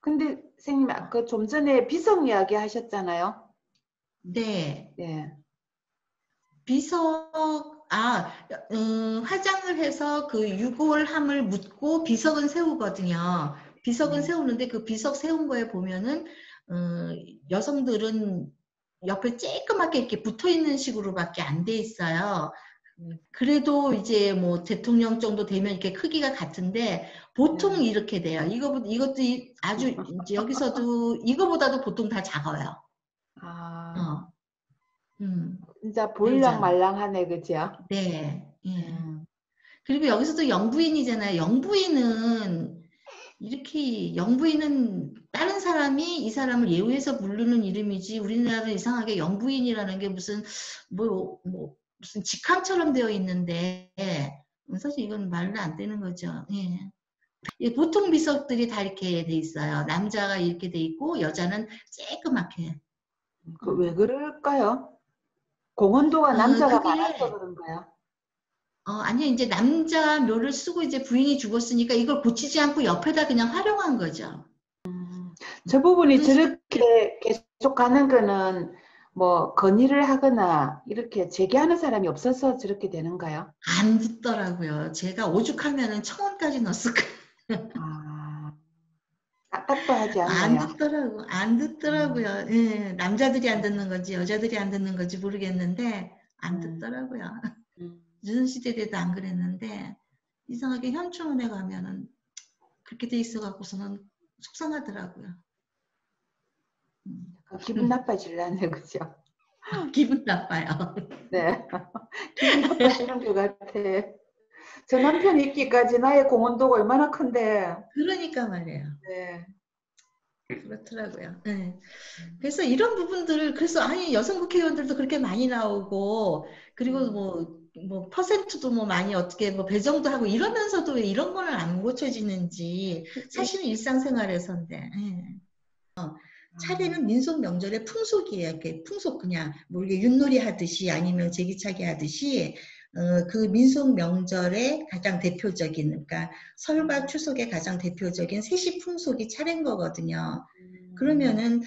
근데 선생님 아까 좀 전에 비석 이야기 하셨잖아요. 네. 네. 비석, 화장을 해서 그 유골함을 묻고 비석은 세우거든요. 비석은 세우는데 그 비석 세운 거에 보면은, 여성들은 옆에 쬐끄맣게 이렇게 붙어 있는 식으로밖에 안 돼 있어요. 그래도 이제 뭐 대통령 정도 되면 이렇게 크기가 같은데 보통 네. 이렇게 돼요. 이것도 아주 이제 여기서도 이거보다도 보통 다 작아요. 아, 어, 음, 진짜 보일랑 배우자는. 말랑하네, 그죠? 네, 예. 음. 그리고 여기서도 영부인이잖아요. 영부인은 다른 사람이 이 사람을 예우해서 부르는 이름이지, 우리나라는 이상하게 영부인이라는 게 무슨 직함처럼 되어 있는데, 사실 이건 말로 안 되는 거죠. 예. 보통 비석들이 다 이렇게 돼 있어요. 남자가 이렇게 돼 있고, 여자는 쬐끄맣게. 그 왜 그럴까요? 공헌도가 남자가 많아서 그게, 그런가요? 아니요, 이제 남자 묘를 쓰고 이제 부인이 죽었으니까 이걸 고치지 않고 옆에다 그냥 활용한 거죠. 저 부분이 그래서 저렇게 계속 가는 거는 뭐 건의를 하거나 이렇게 제기하는 사람이 없어서 저렇게 되는가요? 안 듣더라고요. 제가 오죽하면은 1,000원까지 넣었을 거예요. 아, 까딱도 하지 안 않나요? 듣더라고, 안 음, 듣더라고요. 예, 남자들이 안 듣는 건지 여자들이 안 듣는 건지 모르겠는데 안 음, 듣더라고요. 음. 조선시대 때도 안 그랬는데 이상하게 현충원에 가면은 그렇게 돼 있어갖고서는 속상하더라고요. 기분 나빠질라네, 그죠? 기분 나빠요. 네. 기분 나빠지는 것 같아. 저 남편이 있기까지 나의 공헌도가 얼마나 큰데. 그러니까 말이에요. 네. 그렇더라고요. 네. 그래서 이런 부분들을, 그래서 아니, 여성 국회의원들도 그렇게 많이 나오고, 그리고 음, 퍼센트도 뭐 많이 어떻게 뭐 배정도 하고 이러면서도 왜 이런 거는 안 고쳐지는지, 사실은 일상생활에서인데, 예. 차례는 민속 명절의 풍속이에요. 이렇게 풍속 그냥 뭐 이렇게 윷놀이 하듯이 아니면 제기차기 하듯이 그 민속 명절의 가장 대표적인, 그러니까 설과 추석의 가장 대표적인 세시 풍속이 차례인 거거든요. 음, 그러면은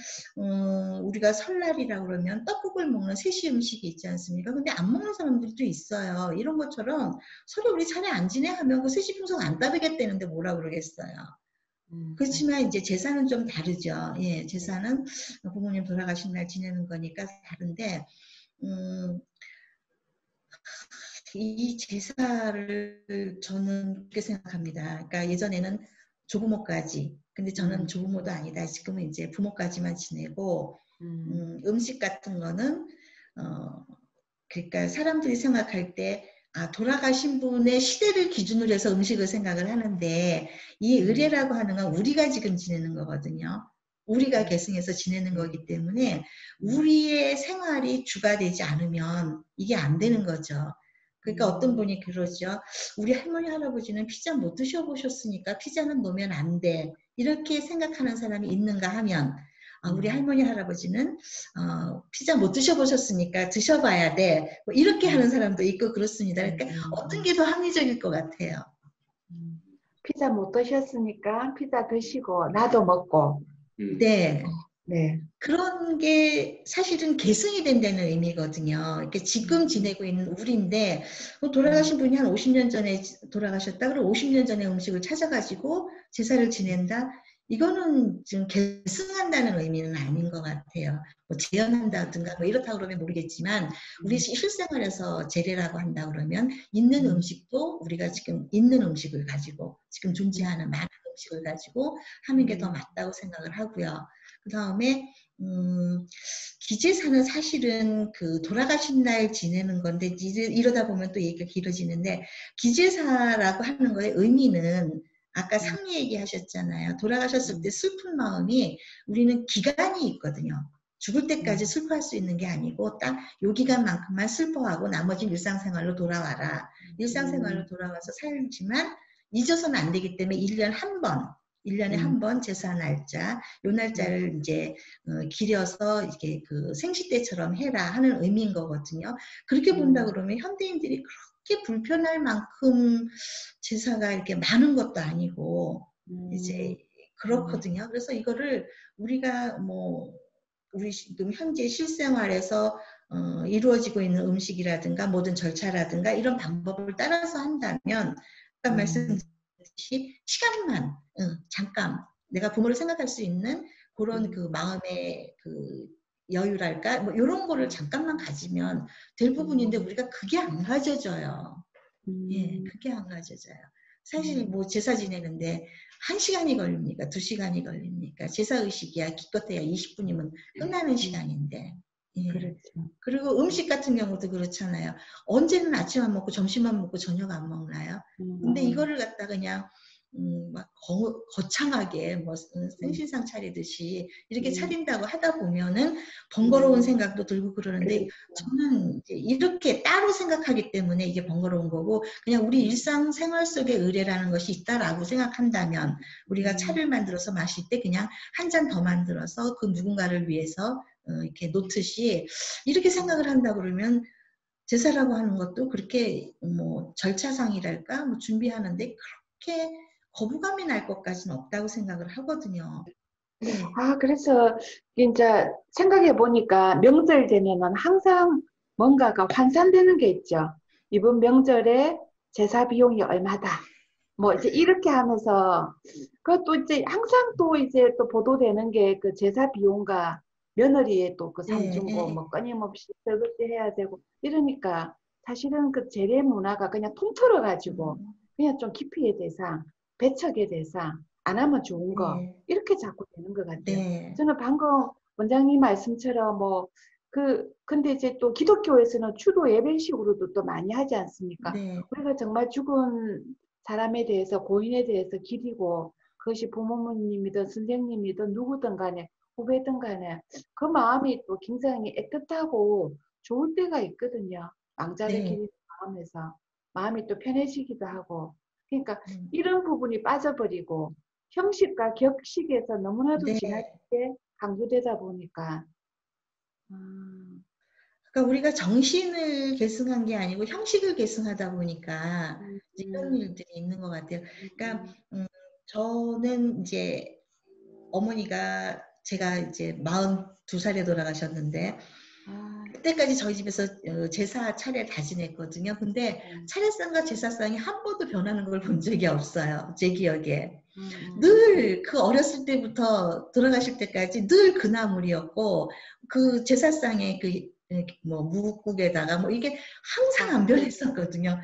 우리가 설날이라고 그러면 떡국을 먹는 세시 음식이 있지 않습니까? 근데 안 먹는 사람들도 있어요. 이런 것처럼 서로 우리 차례 안 지내 하면 그 세시 풍속 안 따르겠다는데 뭐라 그러겠어요. 음, 그렇지만 이제 제사는 좀 다르죠. 예, 제사는 부모님 돌아가신 날 지내는 거니까 다른데, 음, 이 제사를 저는 그렇게 생각합니다. 그러니까 예전에는 조부모까지, 근데 저는 음, 조부모도 아니다. 지금은 이제 부모까지만 지내고, 음, 음식 같은 거는, 그러니까 사람들이 생각할 때, 돌아가신 분의 시대를 기준으로 해서 음식을 생각을 하는데, 이 의례라고 하는 건 우리가 지금 지내는 거거든요. 우리가 계승해서 지내는 거기 때문에, 음, 우리의 생활이 주가 되지 않으면 이게 안 되는 거죠. 그러니까 어떤 음, 분이 그러죠. 우리 할머니, 할아버지는 피자 못 드셔보셨으니까 피자는 놓으면 안 돼. 이렇게 생각하는 사람이 있는가 하면, 우리 음, 할머니, 할아버지는 피자 못 드셔보셨으니까 드셔봐야 돼. 뭐 이렇게 하는 사람도 있고 그렇습니다. 그러니까 어떤 음. 게 더 합리적일 것 같아요. 피자 못 드셨으니까 피자 드시고 나도 먹고. 네. 네. 그런 게 사실은 계승이 된다는 의미거든요. 이렇게 지금 음, 지내고 있는 우리인데, 음, 돌아가신 분이 한 50년 전에 돌아가셨다. 그럼 50년 전에 음식을 찾아가지고 제사를 지낸다? 이거는 지금 계승한다는 의미는 아닌 것 같아요. 뭐 재현한다든가 뭐 이렇다 그러면 모르겠지만, 우리 음, 실생활에서 제례라고 한다 그러면 있는 음, 음식도 우리가 지금 있는 음식을 가지고, 지금 존재하는 많은 음식을 가지고 하는 게 더 음, 맞다고 생각을 하고요. 그 다음에 기제사는 사실은 그 돌아가신 날 지내는 건데, 이러다 보면 또 얘기가 길어지는데, 기제사라고 하는 거의 의미는 아까 음, 상리 얘기하셨잖아요. 돌아가셨을 때 음, 슬픈 마음이 우리는 기간이 있거든요. 죽을 때까지 음, 슬퍼할 수 있는 게 아니고 딱 요 기간만큼만 슬퍼하고 나머지 일상생활로 돌아와라. 일상생활로 음, 돌아와서 살지만 잊어서는 안 되기 때문에 1년 한 번, 1년에 음, 한 번 제사 날짜, 요 날짜를 이제 기려서 이렇게 그 생시 때처럼 해라 하는 의미인 거거든요. 그렇게 본다 음, 그러면 현대인들이 그렇게 불편할 만큼 제사가 이렇게 많은 것도 아니고, 이제 음. 그렇거든요. 그래서 이거를 우리가 우리 지금 현재 실생활에서 이루어지고 있는 음식이라든가 모든 절차라든가 이런 방법을 따라서 한다면 아까 말씀드렸듯이 시간만 잠깐 내가 부모를 생각할 수 있는 그런 그 마음의 그 여유랄까 뭐 이런 거를 잠깐만 가지면 될 부분인데 우리가 그게 안 가져져요. 예, 그게 안 가져져요. 사실 뭐 제사 지내는데 1시간이 걸립니까? 2시간이 걸립니까? 제사 의식이야 기껏해야 20분이면 끝나는 시간인데. 예. 그렇죠. 그리고 음식 같은 경우도 그렇잖아요. 언제는 아침 안 먹고 점심만 먹고 저녁 안 먹나요? 근데 이거를 갖다 그냥 막 거창하게 뭐 생신상 차리듯이 이렇게 차린다고 하다 보면은 번거로운 생각도 들고 그러는데 저는 이제 이렇게 따로 생각하기 때문에 이게 번거로운 거고 그냥 우리 일상생활 속에 의례라는 것이 있다라고 생각한다면 우리가 차를 만들어서 마실 때 그냥 한 잔 더 만들어서 그 누군가를 위해서 이렇게 놓듯이 이렇게 생각을 한다 그러면 제사라고 하는 것도 그렇게 뭐 절차상이랄까 뭐 준비하는데 그렇게 거부감이 날 것까지는 없다고 생각을 하거든요. 예. 그래서 이제 생각해 보니까 명절 되면은 항상 뭔가가 환산되는 게 있죠. 이번 명절에 제사 비용이 얼마다. 뭐 이제 이렇게 하면서 그것도 이제 항상 또 이제 또 보도되는 게 그 제사 비용과 며느리의 또 그 삼중고 뭐 끊임없이 설거지 해야 되고 이러니까 사실은 그 재래 문화가 그냥 통틀어 가지고 그냥 좀 기피의 대상, 배척의 대상, 안 하면 좋은 거 이렇게 자꾸 되는 것 같아요. 저는 방금 원장님 말씀처럼 뭐 근데 이제 또 기독교에서는 추도 예배식으로도 또 많이 하지 않습니까? 우리가 정말 죽은 사람에 대해서 고인에 대해서 기리고 그것이 부모님이든 선생님이든 누구든 간에 후배든 간에 그 마음이 또 굉장히 애틋하고 좋을 때가 있거든요. 왕자를 기리는 마음에서 마음이 또 편해지기도 하고 그러니까 이런 부분이 빠져버리고 형식과 격식에서 너무나도 지나치게 강조되다 보니까 그러니까 우리가 정신을 계승한 게 아니고 형식을 계승하다 보니까 이런 일들이 있는 것 같아요. 그러니까 저는 이제 어머니가 제가 이제 42살에 돌아가셨는데 그때까지 저희 집에서 제사 차례 다 지냈거든요. 근데 차례상과 제사상이 한 번도 변하는 걸 본 적이 없어요. 제 기억에. 늘 그 어렸을 때부터 돌아가실 때까지 늘 그 나물이었고 그 제사상에 뭐 무국에다가 뭐 이게 항상 안 변했었거든요.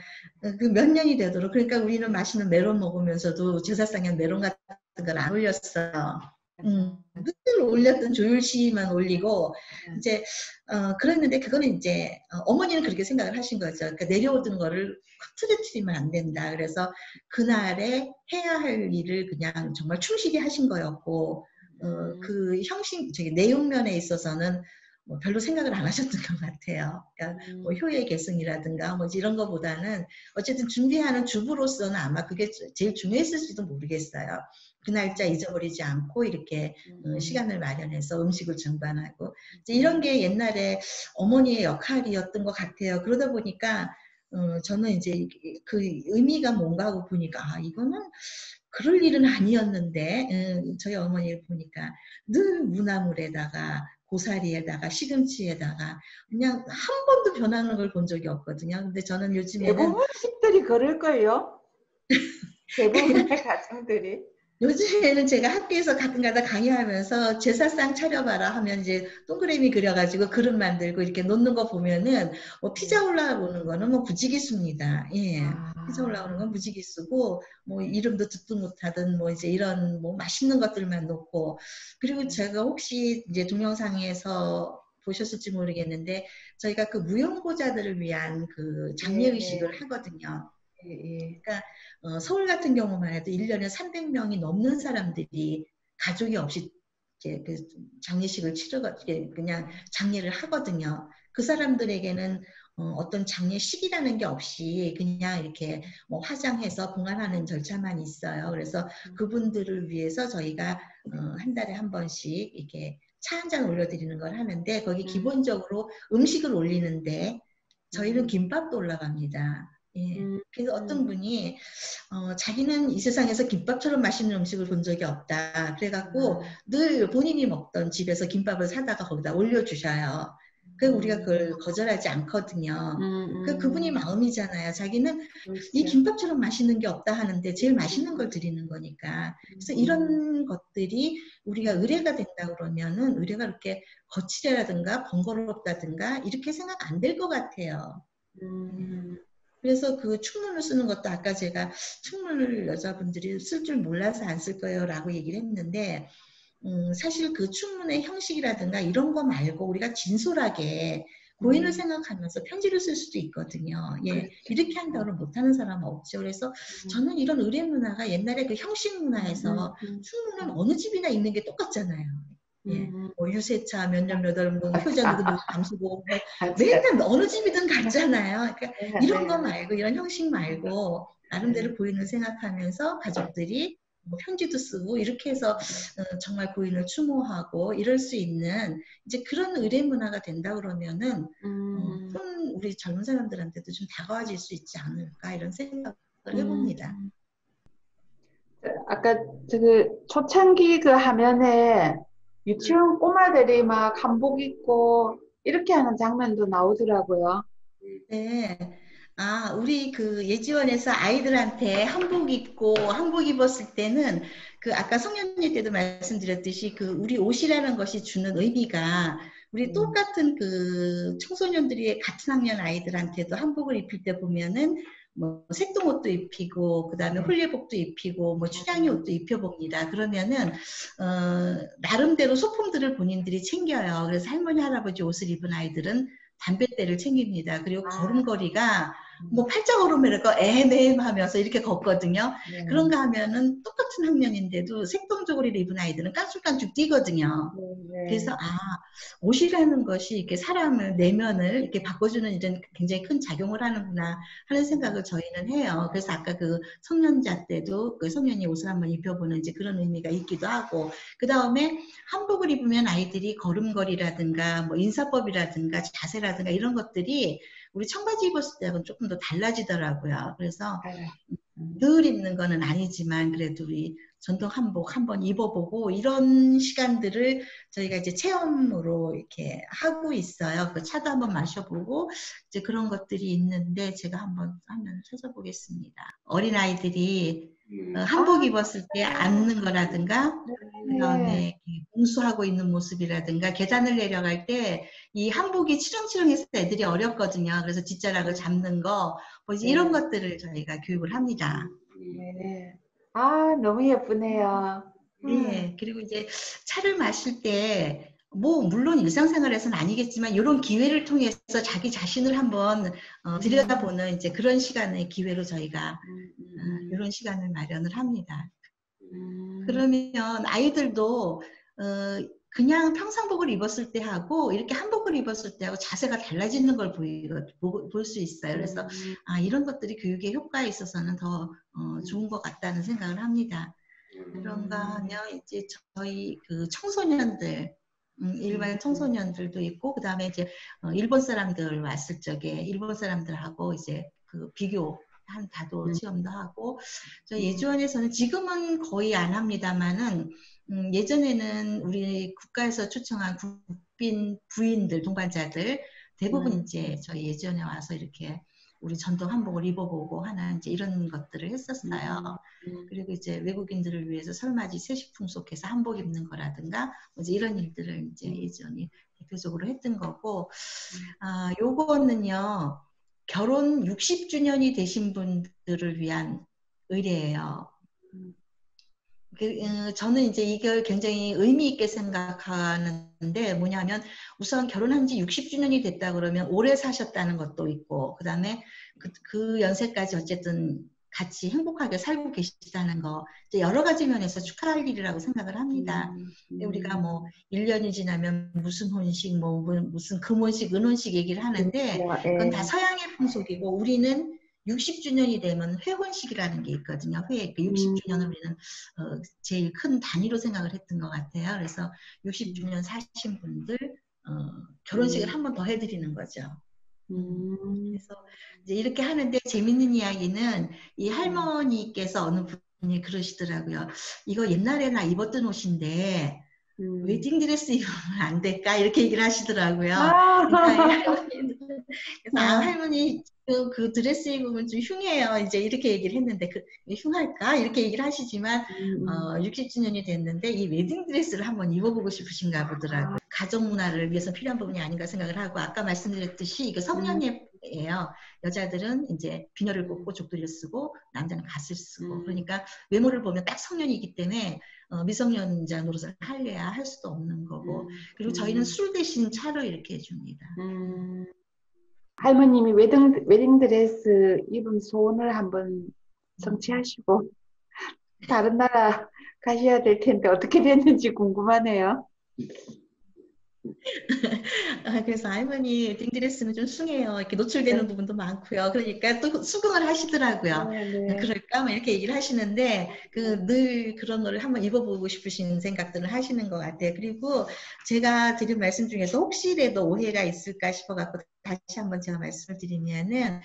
그 몇 년이 되도록. 그러니까 우리는 맛있는 메론 먹으면서도 제사상에 메론 같은 걸 안 올렸어요. 늘 올렸던 조율시만 올리고 이제 그랬는데 그거는 이제 어머니는 그렇게 생각을 하신 거죠. 그러니까 내려오던 거를 흐트러뜨리면 안 된다. 그래서 그날에 해야 할 일을 그냥 정말 충실히 하신 거였고 그 형식 내용면에 있어서는 뭐 별로 생각을 안 하셨던 것 같아요. 그러니까 뭐 효의 계승이라든가 뭐 이런 거보다는 어쨌든 준비하는 주부로서는 아마 그게 제일 중요했을지도 모르겠어요. 그 날짜 잊어버리지 않고 이렇게 시간을 마련해서 음식을 준비하고 이런 게 옛날에 어머니의 역할이었던 것 같아요. 그러다 보니까 저는 이제 그 의미가 뭔가 하고 보니까 이거는 그럴 일은 아니었는데 저희 어머니를 보니까 늘 무나물에다가 고사리에다가 시금치에다가 그냥 한 번도 변하는 걸 본 적이 없거든요. 근데 저는 요즘에는 대부분 집들이 그럴 거예요. 대부분의 가정들이. 요즘에는 제가 학교에서 가끔가다 강의하면서 제사상 차려봐라 하면 이제 동그라미 그려가지고 그릇 만들고 이렇게 놓는 거 보면은 뭐 피자 올라오는 거는 뭐 부지기수입니다. 예. 피자 올라오는 건 부지기수고 뭐 이름도 듣도 못하던 뭐 이제 이런 뭐 맛있는 것들만 놓고 그리고 제가 혹시 이제 동영상에서 보셨을지 모르겠는데 저희가 그 무용고자들을 위한 그 장례의식을 하거든요. 그러니까 서울 같은 경우만 해도 1년에 300명이 넘는 사람들이 가족이 없이 이제 그 장례식을 그냥 장례를 하거든요. 그 사람들에게는 어떤 장례식이라는 게 없이 그냥 이렇게 뭐 화장해서 봉안하는 절차만 있어요. 그래서 그분들을 위해서 저희가 한 달에 한 번씩 이렇게 차 한 잔 올려드리는 걸 하는데 거기 기본적으로 음식을 올리는데 저희는 김밥도 올라갑니다. 예. 음, 그래서 어떤 분이 자기는 이 세상에서 김밥처럼 맛있는 음식을 본 적이 없다. 그래갖고 늘 본인이 먹던 집에서 김밥을 사다가 거기다 올려주셔요. 그 우리가 그걸 거절하지 않거든요. 그분이 마음이잖아요. 자기는 이 그렇죠. 김밥처럼 맛있는 게 없다 하는데 제일 맛있는 걸 드리는 거니까. 그래서 이런 것들이 우리가 의뢰가 된다 그러면은 의뢰가 그렇게 거칠다든가 번거롭다든가 이렇게 생각 안 될 것 같아요. 그래서 그 충문을 쓰는 것도 아까 제가 충문을 여자분들이 쓸 줄 몰라서 안 쓸 거예요 라고 얘기를 했는데 사실 그 충문의 형식이라든가 이런 거 말고 우리가 진솔하게 고인을 생각하면서 편지를 쓸 수도 있거든요. 예, 그렇죠. 이렇게 한다고 못하는 사람은 없죠. 그래서 저는 이런 의뢰 문화가 옛날에 그 형식 문화에서 충문은 어느 집이나 있는 게 똑같잖아요. 예, 뭐 유세차 몇 년 몇 월 뭐 효자 누구 감수고 뭐 맞아요. 맨날 어느 집이든 같잖아요. 그러니까 네, 이런 거 네. 말고 이런 형식 말고 나름대로 고인을 생각하면서 가족들이 뭐 편지도 쓰고 이렇게 해서 정말 고인을 추모하고 이럴 수 있는 이제 그런 의례 문화가 된다 그러면은 좀 우리 젊은 사람들한테도 좀 다가와질 수 있지 않을까 이런 생각을 음, 해봅니다. 아까 그 초창기 그 화면에 유치원 꼬마들이 막 한복 입고 이렇게 하는 장면도 나오더라고요. 네. 아, 우리 그 예지원에서 아이들한테 한복 입었을 때는 그 아까 성년회 때도 말씀드렸듯이 그 우리 옷이라는 것이 주는 의미가 우리 똑같은 그 청소년들이 같은 학년 아이들한테도 한복을 입힐 때 보면은 뭐 색동 옷도 입히고 그다음에 홀례복도 입히고 뭐 추장이 옷도 입혀봅니다. 그러면은 나름대로 소품들을 본인들이 챙겨요. 그래서 할머니 할아버지 옷을 입은 아이들은 담뱃대를 챙깁니다. 그리고 걸음걸이가 뭐 팔자 걸음이랄까 애매하면서 이렇게 걷거든요. 네. 그런가 하면은 똑같은 학년인데도 색동저고리를 입은 아이들은 깐죽깐죽 뛰거든요. 그래서 옷이라는 것이 이렇게 사람을 내면을 이렇게 바꿔주는 이런 굉장히 큰 작용을 하는구나 하는 생각을 저희는 해요. 그래서 아까 그 성년자 때도 그 성년이 옷을 한번 입혀보는 이제 그런 의미가 있기도 하고 그 다음에 한복을 입으면 아이들이 걸음걸이라든가 뭐 인사법이라든가 자세라든가 이런 것들이 우리 청바지 입었을 때하고는 조금 더 달라지더라고요. 그래서 늘 입는 거는 아니지만 그래도 우리 전통 한복 한번 입어보고 이런 시간들을 저희가 이제 체험으로 이렇게 하고 있어요. 그 차도 한번 마셔보고 이제 그런 것들이 있는데 제가 한번 화면을 찾아보겠습니다. 어린아이들이 한복 입었을 때 앉는 거라든가 그다음에 공수하고 있는 모습이라든가 계단을 내려갈 때 이 한복이 치렁치렁해서 애들이 어렵거든요. 그래서 뒷자락을 잡는 거 뭐 이런 것들을 저희가 교육을 합니다. 네. 아, 너무 예쁘네요. 네, 그리고 이제 차를 마실 때 뭐 물론 일상생활에서는 아니겠지만 이런 기회를 통해서 자기 자신을 한번 들여다보는 이제 그런 시간의 기회로 저희가 이런 시간을 마련을 합니다. 그러면 아이들도 그냥 평상복을 입었을 때하고 이렇게 한복을 입었을 때하고 자세가 달라지는 걸 볼 수 있어요. 그래서 이런 것들이 교육의 효과에 있어서는 더 좋은 것 같다는 생각을 합니다. 그런가 하면 이제 저희 그 청소년들 일반 청소년들도 있고 그 다음에 이제 일본 사람들 왔을 적에 일본 사람들하고 이제 그 비교 한 다도 체험도 하고 저희 예주원에서는 지금은 거의 안 합니다만은 예전에는 우리 국가에서 초청한 국빈 부인들 동반자들 대부분 이제 저희 예전에 와서 이렇게 우리 전통 한복을 입어보고 하는 이제 이런 것들을 했었어요. 그리고 이제 외국인들을 위해서 설맞이 세식풍속해서 한복 입는 거라든가 이제 이런 일들을 이제 예전이 대표적으로 했던 거고, 요거는요 결혼 60주년이 되신 분들을 위한 의뢰예요. 저는 이제 이걸 굉장히 의미 있게 생각하는데 뭐냐면 우선 결혼한 지 60주년이 됐다 그러면 오래 사셨다는 것도 있고 그다음에 그 연세까지 어쨌든 같이 행복하게 살고 계시다는 거 이제 여러 가지 면에서 축하할 일이라고 생각을 합니다. 우리가 뭐 1년이 지나면 무슨 혼식 뭐 무슨 금혼식 은혼식 얘기를 하는데 그건 다 서양의 풍속이고 우리는 60주년이 되면 회혼식이라는 게 있거든요. 그 60주년을 우리는 제일 큰 단위로 생각을 했던 것 같아요. 그래서 60주년 사신 분들 결혼식을 한 번 더 해드리는 거죠. 음, 그래서 이제 이렇게 하는데 재밌는 이야기는 이 음, 할머니께서 어느 분이 그러시더라고요. 이거 옛날에 나 입었던 옷인데 음. 웨딩드레스 입으면 안 될까? 이렇게 얘기를 하시더라고요. 아, 그러니까 이 할머니, 그래서 아, 아, 할머니 그 드레스 입으면 좀 흉해요. 이제 이렇게 얘기를 했는데 흉할까? 이렇게 얘기를 하시지만 음. 60주년이 됐는데 이 웨딩드레스를 한번 입어보고 싶으신가 보더라고요. 아, 가족 문화를 위해서 필요한 부분이 아닌가 생각을 하고 아까 말씀드렸듯이 이거 음, 성년예예요. 여자들은 이제 비녀를 음, 꽂고 족도리를 쓰고 남자는 갓을 쓰고 음, 그러니까 외모를 보면 딱 성년이기 때문에 미성년자 노릇을 할래야 할 수도 없는 거고 그리고 저희는 음, 술 대신 차로 이렇게 해줍니다. 음. 할머님이 웨딩 드레스 입은 소원을 한번 성취하시고 다른 나라 가셔야 될 텐데 어떻게 됐는지 궁금하네요. 그래서 할머니 웨딩드레스는 좀 숭해요. 이렇게 노출되는 네, 부분도 많고요. 그러니까 또 수긍을 하시더라고요. 네, 네. 그럴까? 막 이렇게 얘기를 하시는데 늘 그런 거를 한번 입어보고 싶으신 생각들을 하시는 것 같아요. 그리고 제가 드린 말씀 중에서 혹시라도 오해가 있을까 싶어갖고 다시 한번 제가 말씀을 드리면은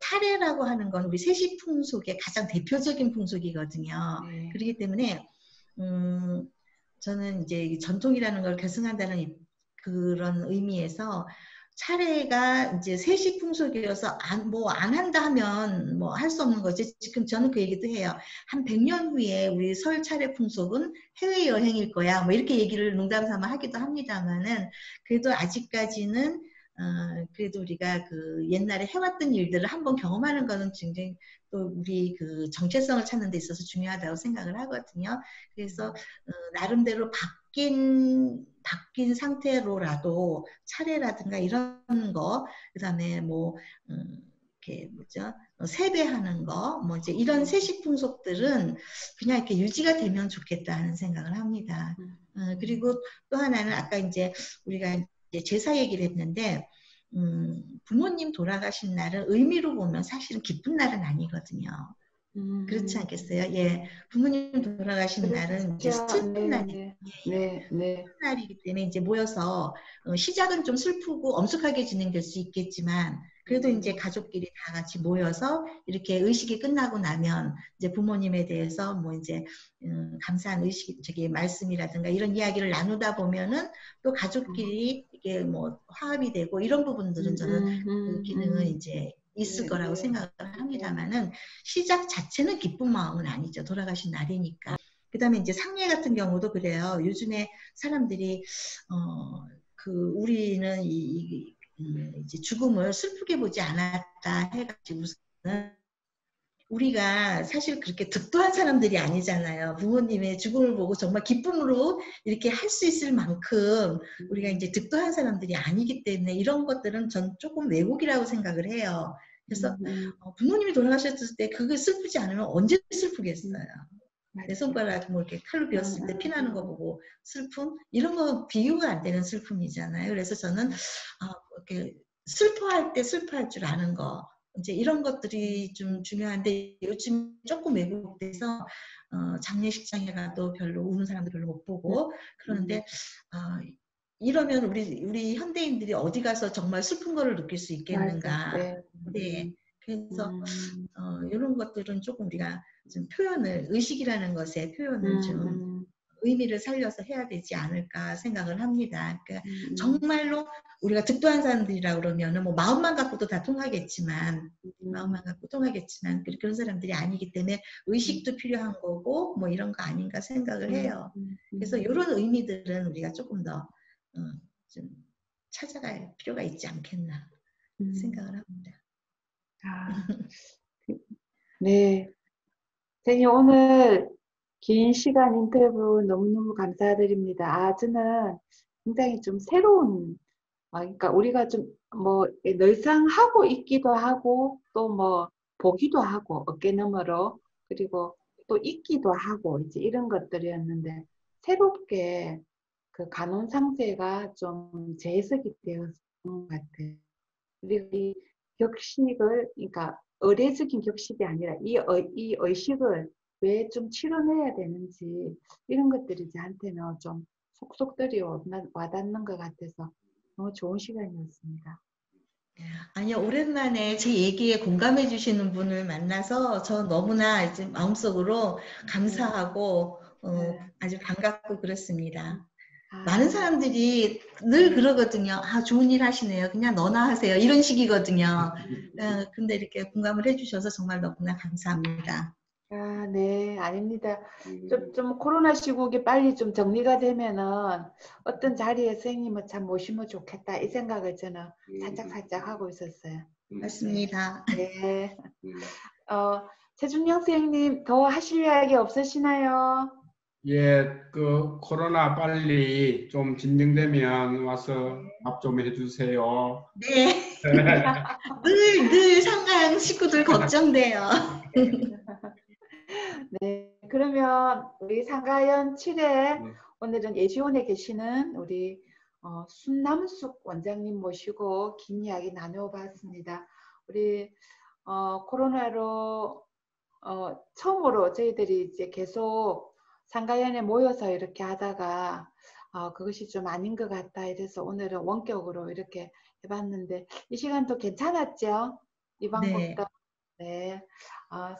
타레라고 하는 건 우리 세시 풍속의 가장 대표적인 풍속이거든요. 네. 그렇기 때문에 음, 저는 이제 전통이라는 걸 계승한다는 그런 의미에서 차례가 이제 세시 풍속이어서 안 한다 하면 뭐 할 수 없는 거지. 지금 저는 그 얘기도 해요. 한 100년 후에 우리 설 차례 풍속은 해외여행일 거야. 뭐 이렇게 얘기를 농담 삼아 하기도 합니다만은 그래도 아직까지는 그래도 우리가 그 옛날에 해왔던 일들을 한번 경험하는 거는 굉장히 또 우리 그 정체성을 찾는 데 있어서 중요하다고 생각을 하거든요. 그래서 나름대로 바뀐 상태로라도 차례라든가 이런 거, 그다음에 뭐 이렇게 뭐죠? 세배하는 거, 뭐 이제 이런 세식 풍속들은 그냥 이렇게 유지가 되면 좋겠다 하는 생각을 합니다. 그리고 또 하나는 아까 이제 우리가 이제 제사 얘기를 했는데 부모님 돌아가신 날은 의미로 보면 사실은 기쁜 날은 아니거든요. 그렇지 음, 않겠어요? 예. 부모님 돌아가신 날은 이제 그렇죠. 슬픈 네, 날이, 네, 네, 네. 날이기 때문에 이제 모여서 시작은 좀 슬프고 엄숙하게 진행될 수 있겠지만 그래도 이제 음, 가족끼리 다 같이 모여서 이렇게 의식이 끝나고 나면 이제 부모님에 대해서 뭐 이제 감사한 의식 저기 말씀이라든가 이런 이야기를 나누다 보면은 또 가족끼리 이게 뭐 화합이 되고 이런 부분들은 저는 그 기능은 이제 있을 네, 거라고 네, 생각을 네. 합니다만은 시작 자체는 기쁜 마음은 아니죠. 돌아가신 날이니까. 그다음에 이제 상례 같은 경우도 그래요. 요즘에 사람들이 우리는 이제 죽음을 슬프게 보지 않았다 해가지고서는 우리가 사실 그렇게 득도한 사람들이 아니잖아요. 부모님의 죽음을 보고 정말 기쁨으로 이렇게 할 수 있을 만큼 우리가 이제 득도한 사람들이 아니기 때문에 이런 것들은 전 조금 왜곡이라고 생각을 해요. 그래서 음, 부모님이 돌아가셨을 때 그게 슬프지 않으면 언제 슬프겠어요. 음, 내 맞죠. 손가락 뭐 이렇게 칼로 음, 베었을 때 피나는 거 보고 슬픔 이런 거 비유가 안 되는 슬픔이잖아요. 그래서 저는 이렇게 슬퍼할 때 슬퍼할 줄 아는 거 이제 이런 것들이 좀 중요한데 요즘 조금 왜곡돼서 장례식장에 가도 별로 우는 사람도 별로 못 음, 보고 음, 그러는데 이러면 우리 현대인들이 어디 가서 정말 슬픈 거를 느낄 수 맞아. 있겠는가? 네. 네. 그래서 음, 이런 것들은 조금 우리가 좀 의식이라는 것의 표현을 음, 좀 음, 의미를 살려서 해야 되지 않을까 생각을 합니다. 그러니까 음, 정말로 우리가 득도한 사람들이라 그러면은 뭐 마음만 갖고도 다 통하겠지만 음, 마음만 갖고 통하겠지만 그런 사람들이 아니기 때문에 음, 의식도 필요한 거고 뭐 이런 거 아닌가 생각을 음, 해요. 그래서 음, 이런 의미들은 우리가 조금 더 좀 찾아갈 필요가 있지 않겠나 음. 생각을 합니다. 아, 네. 선생님, 오늘 긴 시간 인터뷰 너무너무 감사드립니다. 아, 저는 굉장히 좀 새로운, 그러니까 우리가 좀 뭐 늘상 하고 있기도 하고 또 뭐 보기도 하고 어깨너머로 그리고 또 있기도 하고 이제 이런 것들이었는데 새롭게 그 간혼 상태가 좀 재해석이 되었던 것 같아요. 그리고 이 격식을, 그러니까 의례적인 격식이 아니라 이 의식을 왜 좀 치러내야 되는지 이런 것들이 저한테는 좀 속속들이 와닿는 것 같아서 너무 좋은 시간이었습니다. 아니요, 오랜만에 제 얘기에 공감해 주시는 분을 만나서 저 너무나 이제 마음속으로 감사하고 네. 아주 반갑고 그렇습니다. 많은 아, 사람들이 늘 그러거든요. 아, 좋은 일 하시네요. 그냥 너나 하세요. 이런 식이거든요. 근데 이렇게 공감을 해주셔서 정말 너무나 감사합니다. 아, 네, 아닙니다. 좀 코로나 시국이 빨리 좀 정리가 되면은 어떤 자리에 선생님을 참 모시면 좋겠다 이 생각을 저는 살짝 하고 있었어요. 네. 맞습니다. 네. 최준영 선생님 더 하실 이야기 없으시나요? 예, 그 코로나 빨리 좀 진정되면 와서 네. 밥 좀 해주세요. 네. 늘 상가양 식구들 걱정돼요. 네, 그러면 우리 상가연 7회 네. 오늘은 예지원에 계시는 우리 순남숙 원장님 모시고 긴 이야기 나눠봤습니다. 우리 코로나로 처음으로 저희들이 이제 계속 상가연에 모여서 이렇게 하다가 그것이 좀 아닌 것 같다 이래서 오늘은 원격으로 이렇게 해봤는데 이 시간도 괜찮았죠? 이 방법도. 네. 네.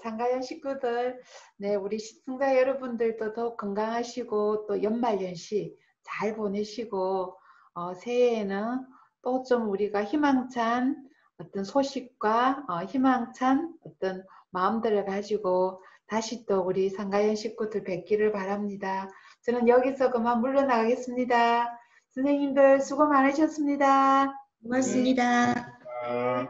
상가연 식구들, 네, 우리 시청자 여러분들도 더욱 건강하시고 또 연말연시 잘 보내시고 새해에는 또 좀 우리가 희망찬 어떤 소식과 희망찬 어떤 마음들을 가지고 다시 또 우리 상가연 식구들 뵙기를 바랍니다. 저는 여기서 그만 물러나가겠습니다. 선생님들 수고 많으셨습니다. 네. 고맙습니다. 네.